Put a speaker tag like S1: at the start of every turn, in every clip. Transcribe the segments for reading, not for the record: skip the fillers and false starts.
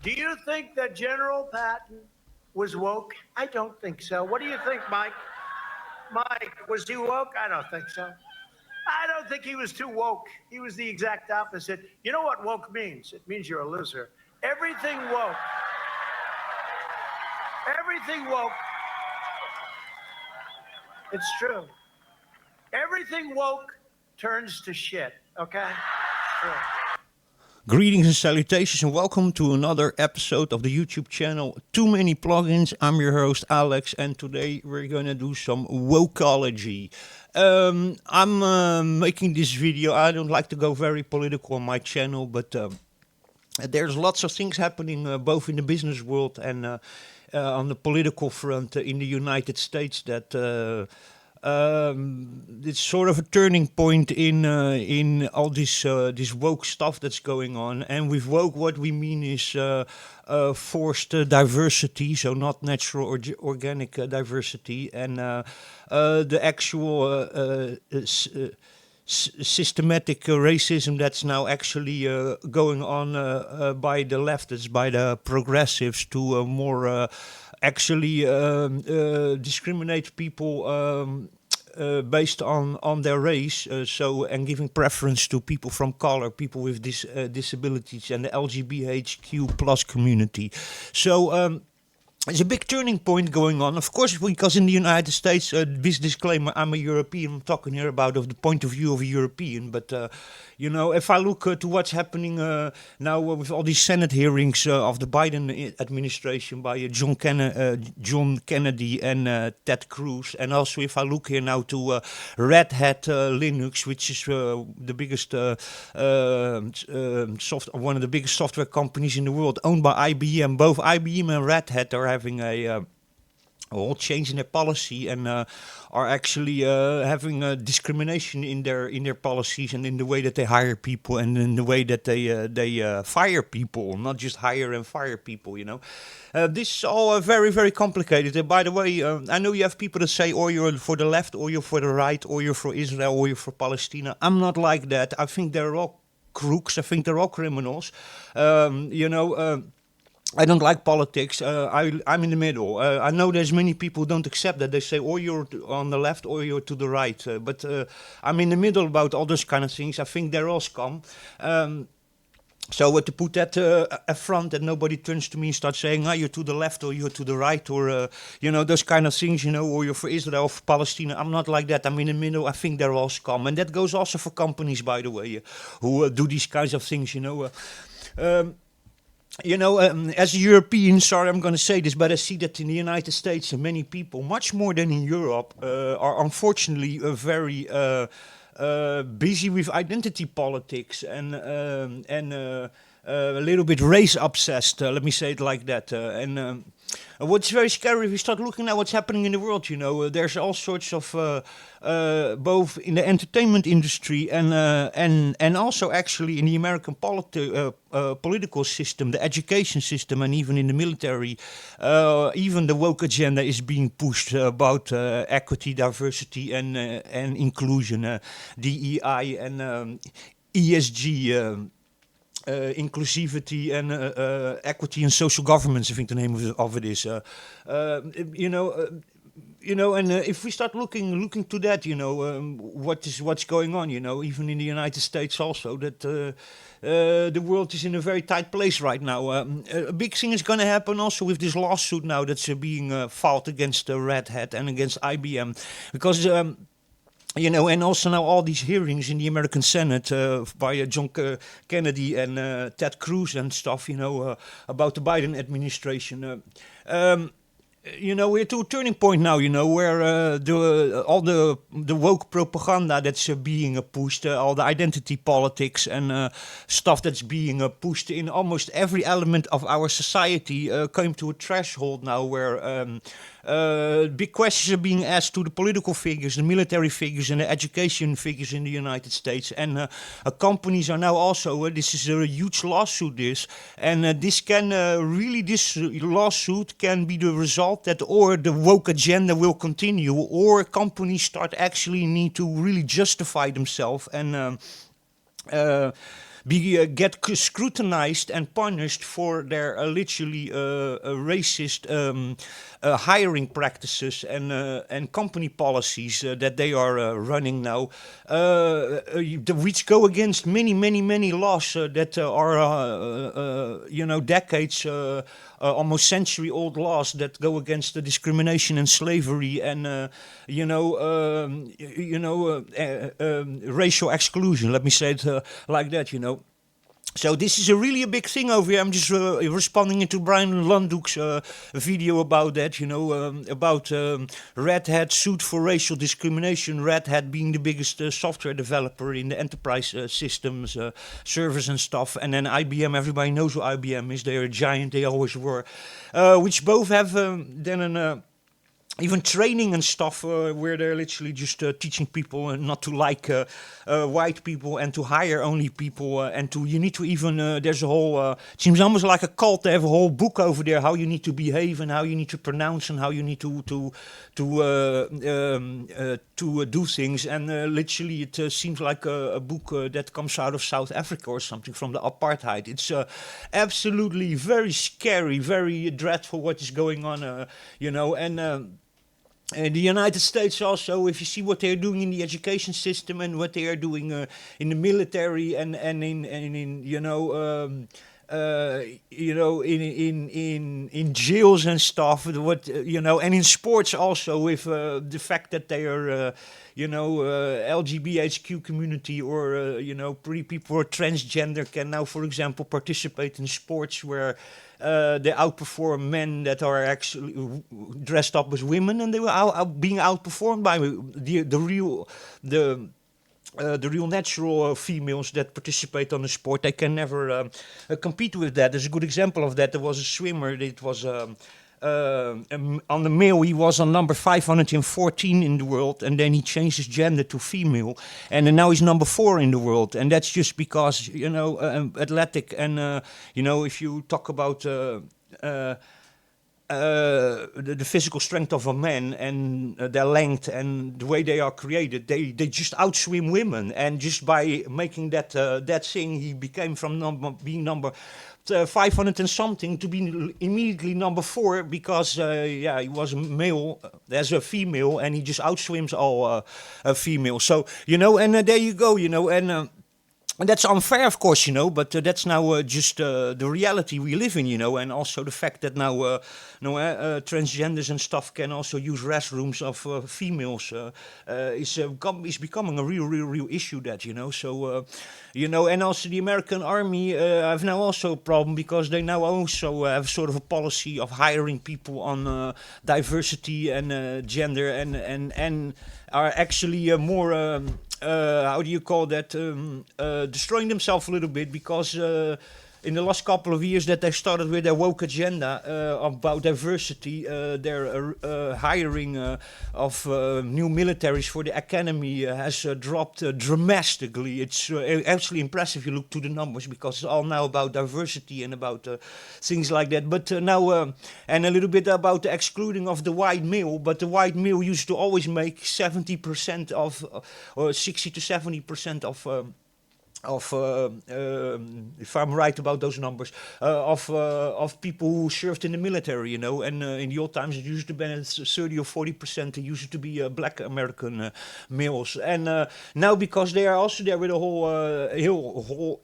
S1: Do you think that General Patton was woke? I don't think so. What do you think, Mike? Mike, was he woke? I don't think so. I don't think he was too woke. He was the exact opposite. You know what woke means? It means you're a loser. Everything woke. Everything woke. It's true. Everything woke turns to shit, okay? Sure.
S2: Greetings and salutations and welcome to another episode of the YouTube channel Too Many Plugins. I'm your host Alex and today we're gonna do some wokeology. I'm making this video. I don't like to go very political on my channel, but there's lots of things happening both in the business world and on the political front in the United States that it's sort of a turning point in all this woke stuff that's going on. And with woke, what we mean is forced diversity, so not natural or organic diversity, and the actual systematic racism that's now actually going on by the leftists, by the progressives, to more actually discriminate people based on their race, and giving preference to people from color, people with disabilities, and the LGBTQ plus community. So there's a big turning point going on, of course, because in the United States, this disclaimer, I'm a European, I'm talking here about of the point of view of a European, but you know, if I look to what's happening now with all these Senate hearings of the Biden administration by John Kennedy and Ted Cruz, and also if I look here now to Red Hat Linux, which is the biggest one of the biggest software companies in the world, owned by IBM. Both IBM and Red Hat are having a whole change in their policy and are actually having discrimination in their policies and in the way that they hire people and in the way that they fire people, not just hire and fire people. You know, this is all very, very complicated. By the way, I know you have people that say, "Or you're for the left, or you're for the right, or you're for Israel, or you're for Palestine." I'm not like that. I think they're all crooks. I think they're all criminals. You know. I don't like politics. I'm in the middle. I know there's many people who don't accept that. They say, or you're on the left or you're to the right. But I'm in the middle about all those kind of things. I think they're all scum. So to put that up front, that nobody turns to me and starts saying, you're to the left or you're to the right, or, you know, those kind of things, you know, or you're for Israel or for Palestine. I'm not like that. I'm in the middle. I think they're all scum. And that goes also for companies, by the way, who do these kinds of things, you know. You know, as a European, sorry, I'm going to say this, but I see that in the United States, many people, much more than in Europe, are unfortunately very busy with identity politics and a little bit race obsessed. Let me say it like that. What's very scary if you start looking at what's happening in the world, you know, there's all sorts of both in the entertainment industry and also actually in the American political system, the education system, and even in the military, even the woke agenda is being pushed about equity, diversity, and inclusion, DEI and ESG. Inclusivity and equity and social governance, I think the name of it is. You know, and if we start looking to that, you know, what's going on, you know, even in the United States also, that the world is in a very tight place right now. A big thing is going to happen also with this lawsuit now that's being filed against Red Hat and against IBM, because you know, and also now all these hearings in the American Senate by John Kennedy and Ted Cruz and stuff, you know, about the Biden administration. You know, we're to a turning point now, you know, where all the woke propaganda that's being pushed, all the identity politics and stuff that's being pushed in almost every element of our society came to a threshold now where big questions are being asked to the political figures, the military figures, and the education figures in the United States. And companies are now also, this is a huge lawsuit, this lawsuit can be the result that or the woke agenda will continue, or companies start actually need to really justify themselves and get scrutinized and punished for their literally racist hiring practices and company policies that they are running now, which go against many laws that are decades, almost century-old laws that go against the discrimination and slavery and racial exclusion. Let me say it like that. So this is really a big thing over here. I'm just responding into Brian Lunduk's video about that, about Red Hat sued for racial discrimination. Red Hat being the biggest software developer in the enterprise systems, servers and stuff. And then IBM, everybody knows who IBM is. They're a giant, they always were. Which both have then an... even training and stuff where they're literally just teaching people not to like white people and to hire only people and you need to even, there's a whole, it seems almost like a cult. They have a whole book over there, how you need to behave and how you need to pronounce and how you need to do things. And literally it seems like a book that comes out of South Africa or something from the apartheid. It's absolutely very scary, very dreadful what is going on, and the United States also, if you see what they're doing in the education system and what they are doing in the military and in jails and stuff, and in sports also with the fact that they are, LGBTQ community or pretty people who are transgender can now, for example, participate in sports where they outperform men that are actually dressed up as women, and they were being outperformed by the real natural females that participate on the sport. They can never compete with that. There's a good example of that. There was a swimmer. It was on the male. He was on number 514 in the world, and then he changed his gender to female, and now he's number 4 in the world. And that's just because athletic and if you talk about the physical strength of a man and their length and the way they are created, they just outswim women. And just by making that thing, he became from being number 500 and something to be immediately number 4 because he was a male as a female, and he just outswims all females. So and there you go, and that's unfair, of course, but that's now just the reality we live in, and also the fact that now transgenders and stuff can also use restrooms of females is becoming a real issue. That so and also the American Army have now also a problem because they now also have sort of a policy of hiring people on diversity and gender and are actually more. How do you call that? Destroying themselves a little bit because in the last couple of years that they started with their woke agenda about diversity, their hiring of new militaries for the academy has dropped dramatically. It's actually impressive if you look to the numbers because it's all now about diversity and about things like that. But now, and a little bit about the excluding of the white male, but the white male used to always make 70% of, or 60 to 70% of if I'm right about those numbers, of people who served in the military, and in the old times it used to be 30 or 40%. It used to be black American males, and now because they are also there with a whole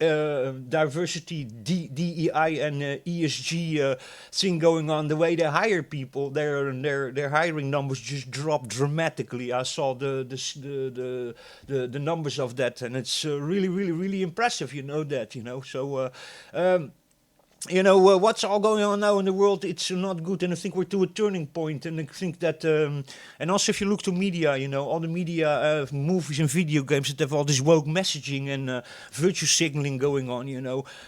S2: diversity, DEI and ESG thing going on, the way they hire people, their hiring numbers just dropped dramatically. I saw the numbers of that, and it's really impressive, that, so what's all going on now in the world, it's not good, and I think we're to a turning point, and I think that, and also if you look to media, all the media, movies and video games that have all this woke messaging and virtue signaling going on,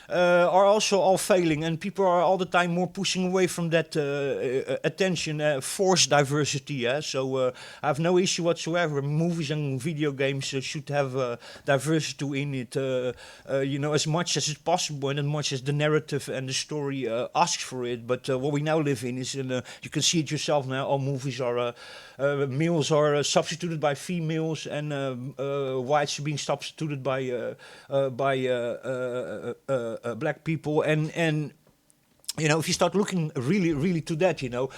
S2: are also all failing, and people are all the time more pushing away from that attention, forced diversity, so I have no issue whatsoever. Movies and video games should have diversity in it, as much as it's possible, and as much as the narrative and when the story asks for it. But what we now live in is, you can see it yourself now. All movies are males are substituted by females, and whites are being substituted by black people, and you know, if you start looking really to that, you know,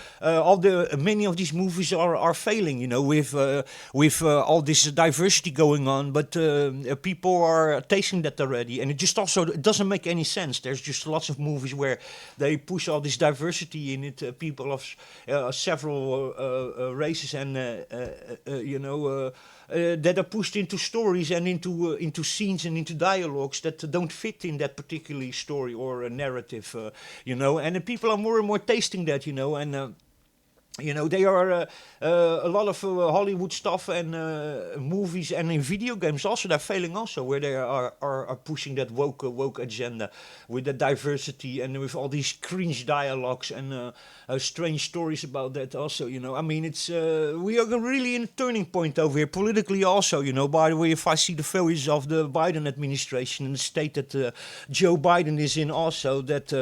S2: many of these movies are failing, you know, with all this diversity going on, but people are tasting that already, and it doesn't make any sense. There's just lots of movies where they push all this diversity in it, people of several races, and you know. That are pushed into stories and into scenes and into dialogues that don't fit in that particular story or narrative, you know. And the people are more and more tasting that, you know, and you know, they are a lot of Hollywood stuff and movies and in video games also, they're failing also, where they are pushing that woke agenda with the diversity and with all these cringe dialogues and strange stories about that also, you know. I mean, it's we are really in a turning point over here politically also, you know. By the way, if I see the failures of the Biden administration and the state that Joe Biden is in also, that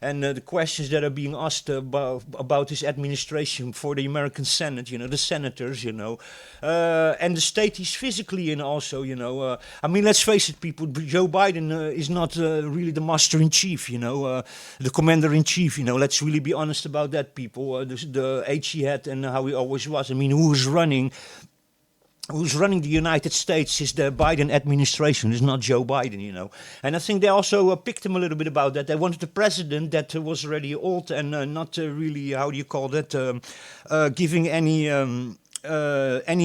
S2: and the questions that are being asked about his administration for the American Senate, you know, the senators, you know, and the state he's physically in also, you know. I mean, let's face it, people, Joe Biden is not really the master-in-chief, you know, the commander-in-chief, you know. Let's really be honest about that, people. The age he had and how he always was. I mean, who's running the United States is the Biden administration, it's not Joe Biden, you know. And I think they also picked him a little bit about that. They wanted a president that was already old and not really, how do you call that, giving any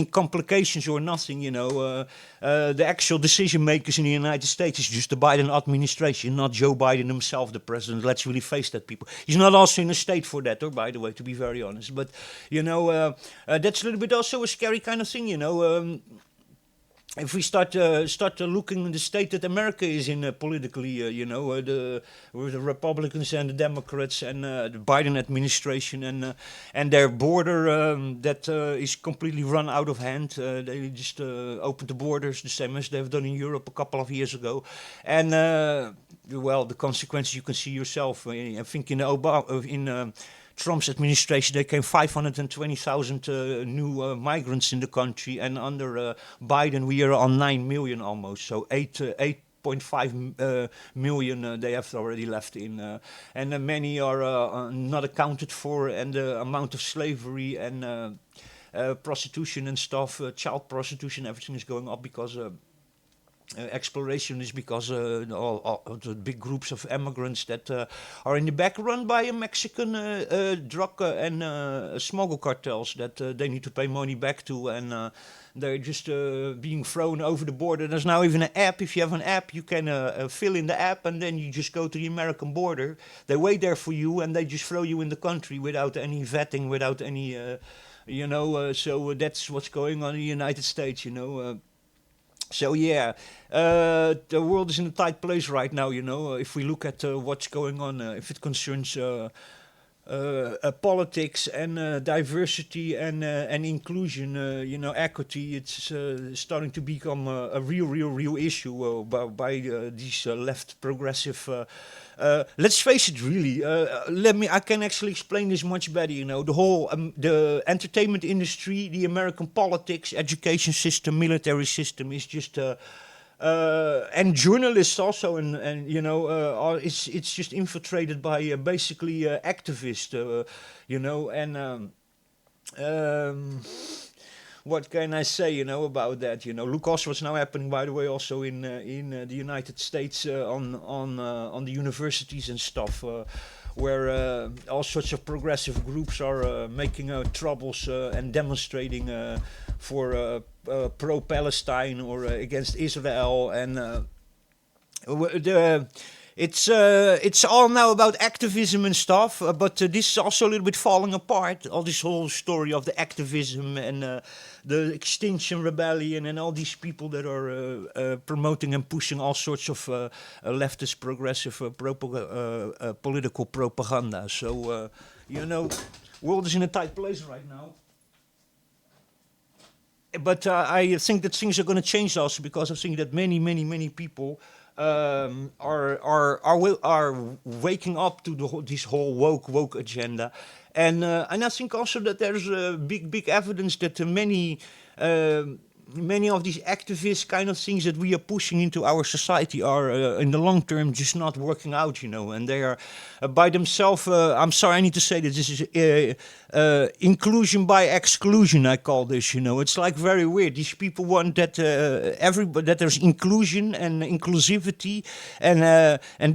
S2: complications or nothing, you know. The actual decision makers in the United States is just the Biden administration, not Joe Biden himself, the president. Let's really face that, people. He's not also in a state for that, or by the way, to be very honest. But, you know, that's a little bit also a scary kind of thing, you know. If we start looking at the state that America is in politically, you know, with the Republicans and the Democrats and the Biden administration and their border that is completely run out of hand. They just opened the borders the same as they've done in Europe a couple of years ago, and well, the consequences you can see yourself. I think in Trump's administration, there came 520,000 new migrants in the country, and under Biden, we are on 9 million almost, so 8.5 million they have already left in, and many are not accounted for, and the amount of slavery and prostitution and stuff, child prostitution, everything is going up because exploration is because all the big groups of immigrants that are in the back run by a Mexican drug and smuggle cartels that they need to pay money back to, and they're just being thrown over the border. There's now even an app. If you have an app, you can fill in the app, and then you just go to the American border. They wait there for you, and they just throw you in the country without any vetting, without any, you know. So that's what's going on in the United States, you know. So yeah, the world is in a tight place right now, you know. If we look at what's going on, if it concerns politics and diversity and inclusion, you know, equity, it's starting to become a real issue by these left progressive. Let's face it, really. I can actually explain this much better. You know, the whole the entertainment industry, the American politics, education system, military system is just. And journalists also, and you know, it's just infiltrated by basically activists, you know, and what can I say, you know, about that? You know, look also what's now happening, by the way, also in the United States on the universities and stuff, where all sorts of progressive groups are making troubles and demonstrating for pro-Palestine or against Israel, and it's all now about activism and stuff, but this is also a little bit falling apart. All this whole story of the activism and the Extinction Rebellion and all these people that are promoting and pushing all sorts of leftist, progressive political propaganda. So, you know, world is in a tight place right now. But I think that things are going to change also, because I think that many people are waking up to this whole woke agenda, and I think also that there's big evidence that many of these activist kind of things that we are pushing into our society are in the long term just not working out, and they are by themselves. I'm sorry, I need to say this is inclusion by exclusion. I call this. It's like very weird. These people want that that there's inclusion and inclusivity and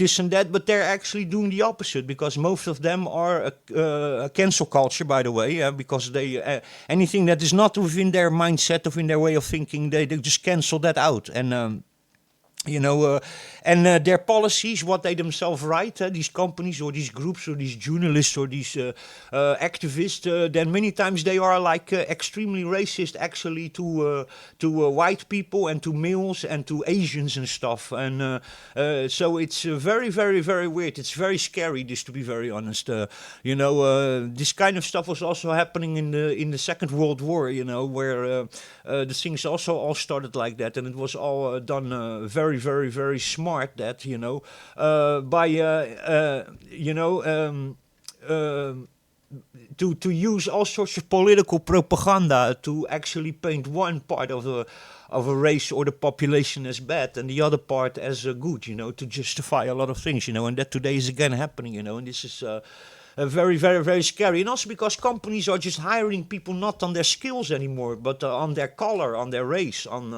S2: this and that, but they're actually doing the opposite because most of them are a cancel culture, by the way, because they anything that is not within their mindset, within their way of thinking, they just cancel that out. And their policies, what they themselves write, these companies or these groups or these journalists or these activists, then many times they are like extremely racist actually to white people and to males and to Asians and stuff. And so it's very, very, very weird. It's very scary, this, to be very honest. This kind of stuff was also happening in the Second World War, where the things also all started like that, and it was all done very, very, very smart. That by to use all sorts of political propaganda to actually paint one part of a race or the population as bad and the other part as good, to justify a lot of things, and that today is again happening, and this is very, very, very scary. And also because companies are just hiring people not on their skills anymore, but on their color, on their race, on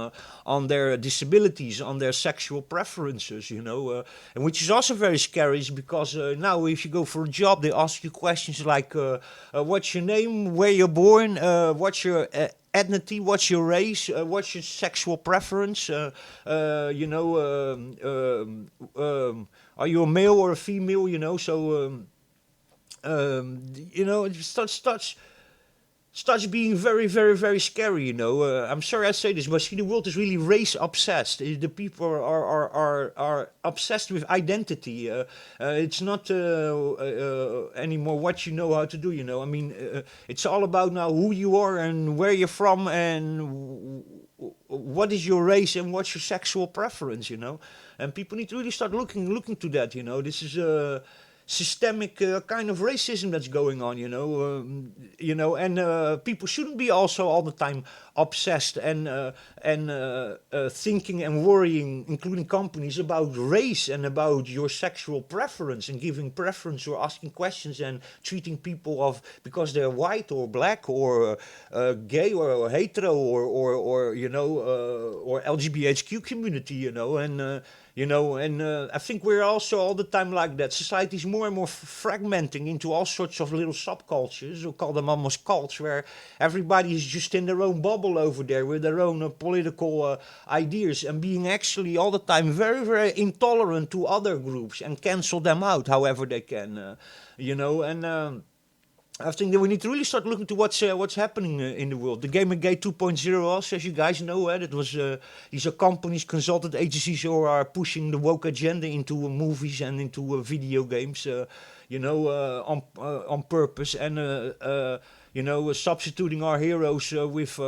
S2: their disabilities, on their sexual preferences, and which is also very scary, is because now if you go for a job, they ask you questions like, what's your name, where you're born, what's your ethnicity, what's your race, what's your sexual preference, are you a male or a female, so... it starts being very, very, very scary. I'm sorry I say this, but see, the world is really race obsessed. The people are obsessed with identity. It's not anymore what you know how to do. I mean, it's all about now who you are and where you're from and what is your race and what's your sexual preference. And people need to really start looking to that. This is systemic kind of racism that's going on, and people shouldn't be also all the time obsessed and thinking and worrying, including companies, about race and about your sexual preference and giving preference or asking questions and treating people of because they're white or black or gay or hetero or LGBTQ community, and I think we're also all the time like that. Society is more and more fragmenting into all sorts of little subcultures. We call them almost cults, where everybody is just in their own bubble over there with their own political ideas and being actually all the time very, very intolerant to other groups and cancel them out however they can, and... I think that we need to really start looking to what's happening in the world. The Gamergate 2.0 also, as you guys know, that was these are companies, consultant agencies who are pushing the woke agenda into movies and into video games, on purpose, and substituting our heroes with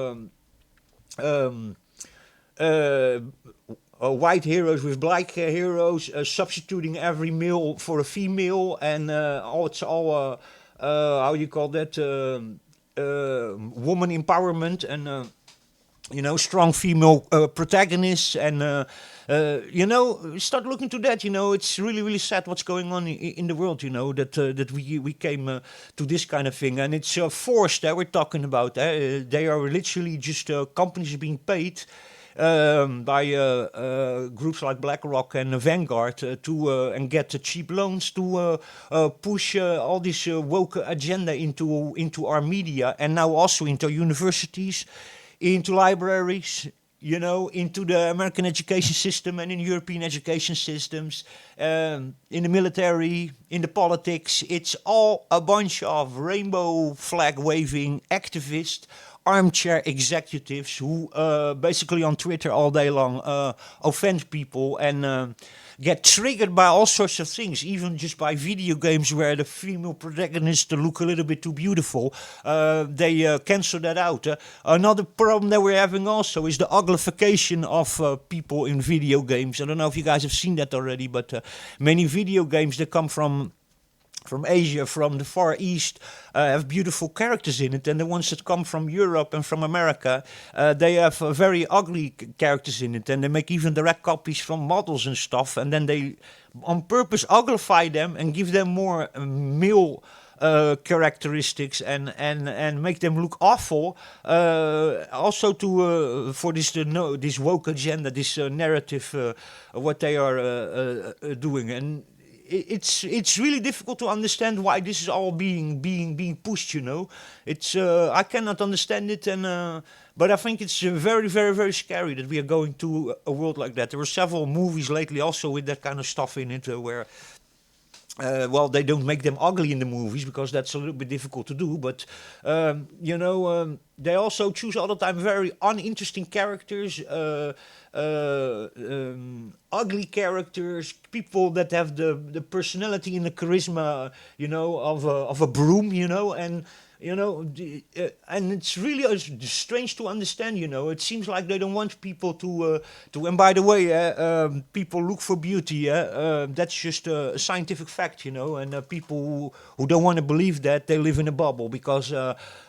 S2: white heroes with black heroes, substituting every male for a female, and it's all. How you call that, woman empowerment and, strong female protagonists and, start looking to that, it's really, really sad what's going on in the world, that we came to this kind of thing, and it's forced that we're talking about. They are literally just companies being paid by groups like BlackRock and Vanguard and get cheap loans to push all this woke agenda into our media, and now also into universities, into libraries, into the American education system and in European education systems, in the military, in the politics. It's all a bunch of rainbow flag waving activists, armchair executives who basically on Twitter all day long offend people and get triggered by all sorts of things, even just by video games where the female protagonists look a little bit too beautiful. They cancel that out. Another problem that we're having also is the uglification of people in video games. I don't know if you guys have seen that already, but many video games that come from Asia, from the Far East, have beautiful characters in it, and the ones that come from Europe and from America, they have very ugly characters in it, and they make even direct copies from models and stuff, and then they on purpose uglify them and give them more male characteristics and make them look awful. Also to for this woke agenda, this narrative, what they are doing. And it's really difficult to understand why this is all being pushed. It's I cannot understand it, and but I think it's very, very, very scary that we are going to a world like that. There were several movies lately also with that kind of stuff in it, where well, they don't make them ugly in the movies because that's a little bit difficult to do. But they also choose all the time very uninteresting characters, ugly characters, people that have the personality and the charisma, of a broom, and. And it's really strange to understand. It seems like they don't want people to. And by the way, people look for beauty. That's just a scientific fact, And people who don't want to believe that, they live in a bubble. Because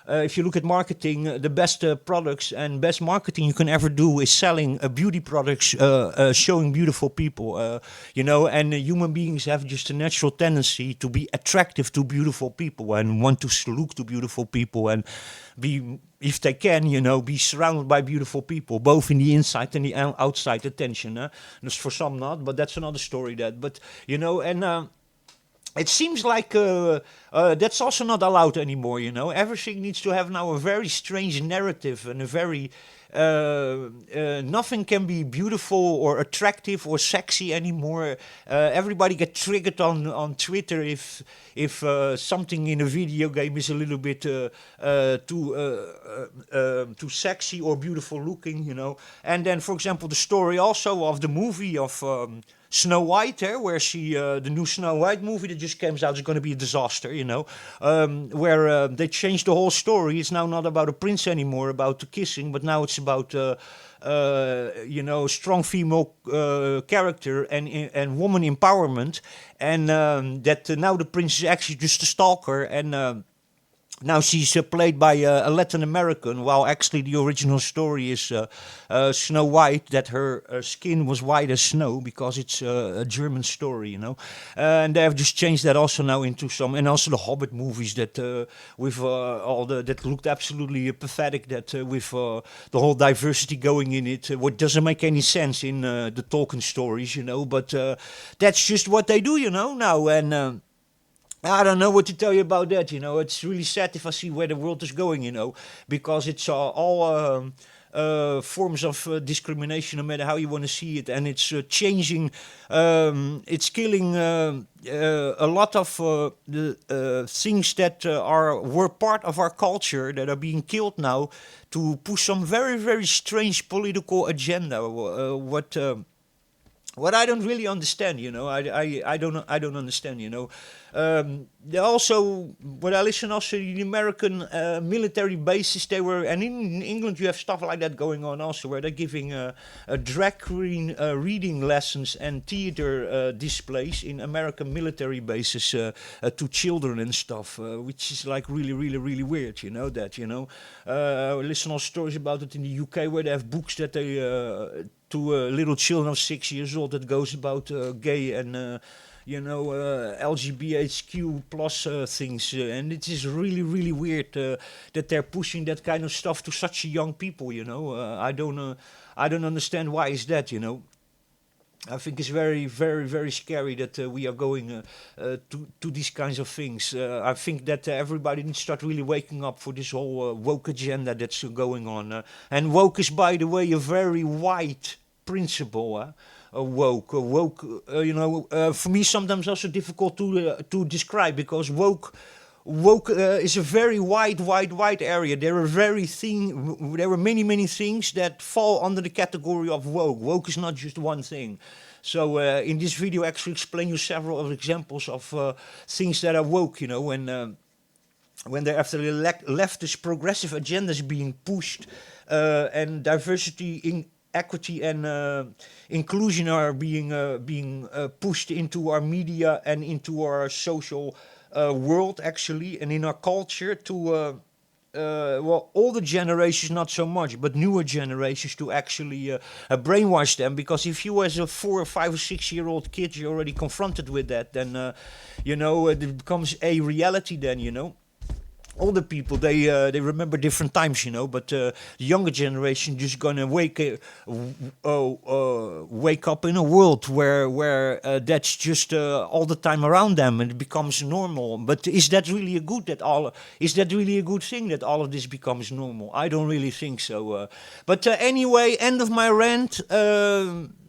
S2: if you look at marketing, the best products and best marketing you can ever do is selling beauty products, showing beautiful people. And human beings have just a natural tendency to be attractive to beautiful people and want to look to beautiful people and be, if they can, be surrounded by beautiful people, both in the inside and the outside attention. There's for some not, but that's another story. But it seems like that's also not allowed anymore. Everything needs to have now a very strange narrative and a very nothing can be beautiful or attractive or sexy anymore. Everybody gets triggered on Twitter if something in a video game is a little bit too sexy or beautiful looking, And then, for example, the story also of the movie of Snow White, where the new Snow White movie that just came out is going to be a disaster, where they changed the whole story. It's now not about a prince anymore, about the kissing, but now it's about, strong female character and woman empowerment, and that now the prince is actually just a stalker, and now she's played by a Latin American, while actually the original story is Snow White, that her skin was white as snow, because it's a German story, And they have just changed that also now into some, and also the Hobbit movies that with all that looked absolutely pathetic, that with the whole diversity going in it, what doesn't make any sense in the Tolkien stories, But that's just what they do, now, and. I don't know what to tell you about that, It's really sad if I see where the world is going, because it's all forms of discrimination, no matter how you want to see it, and it's changing, it's killing a lot of the things that were part of our culture that are being killed now to push some very, very strange political agenda. What I don't really understand, I don't understand, Also, when I listen also to the American military bases, and in England you have stuff like that going on also, where they're giving drag queen reading lessons and theater displays in American military bases to children and stuff, which is like really, really, really weird, I listen to stories about it in the UK, where they have books that they to little children of 6 years old that goes about gay and LGBTQ plus things, and it is really, really weird that they're pushing that kind of stuff to such young people. I don't understand why is that. I think it's very, very, very scary that we are going to these kinds of things. I think that everybody needs to start really waking up for this whole woke agenda that's going on. And woke is, by the way, a very wide principle. Woke, for me sometimes also difficult to describe, because woke is a very wide area. There are many things that fall under the category of woke. Woke is not just one thing. So in this video, I actually explain you several of examples of things that are woke, you know, when there after the leftist progressive agendas being pushed and diversity, equity, and inclusion are being pushed into our media and into our social world, actually, and in our culture to well, older generations not so much, but newer generations to actually brainwash them. Because if you, as a 4 or 5 or 6 year old kid, you're already confronted with that, then you know it becomes a reality. Then you know. Older people, they remember different times, you know, but the younger generation just gonna wake up in a world where that's just all the time around them, and it becomes normal. But is that really a good is that really a good thing that all of this becomes normal? I don't really think so. But anyway, end of my rant.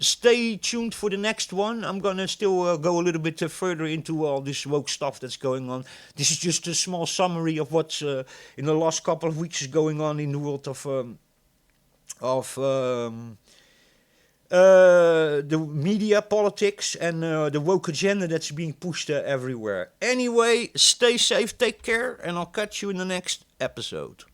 S2: Stay tuned for the next one. I'm gonna still go a little bit further into all this woke stuff that's going on. This is just a small summary of what's in the last couple of weeks is going on in the world of the media, politics, and the woke agenda that's being pushed everywhere. Anyway, stay safe, take care, and I'll catch you in the next episode.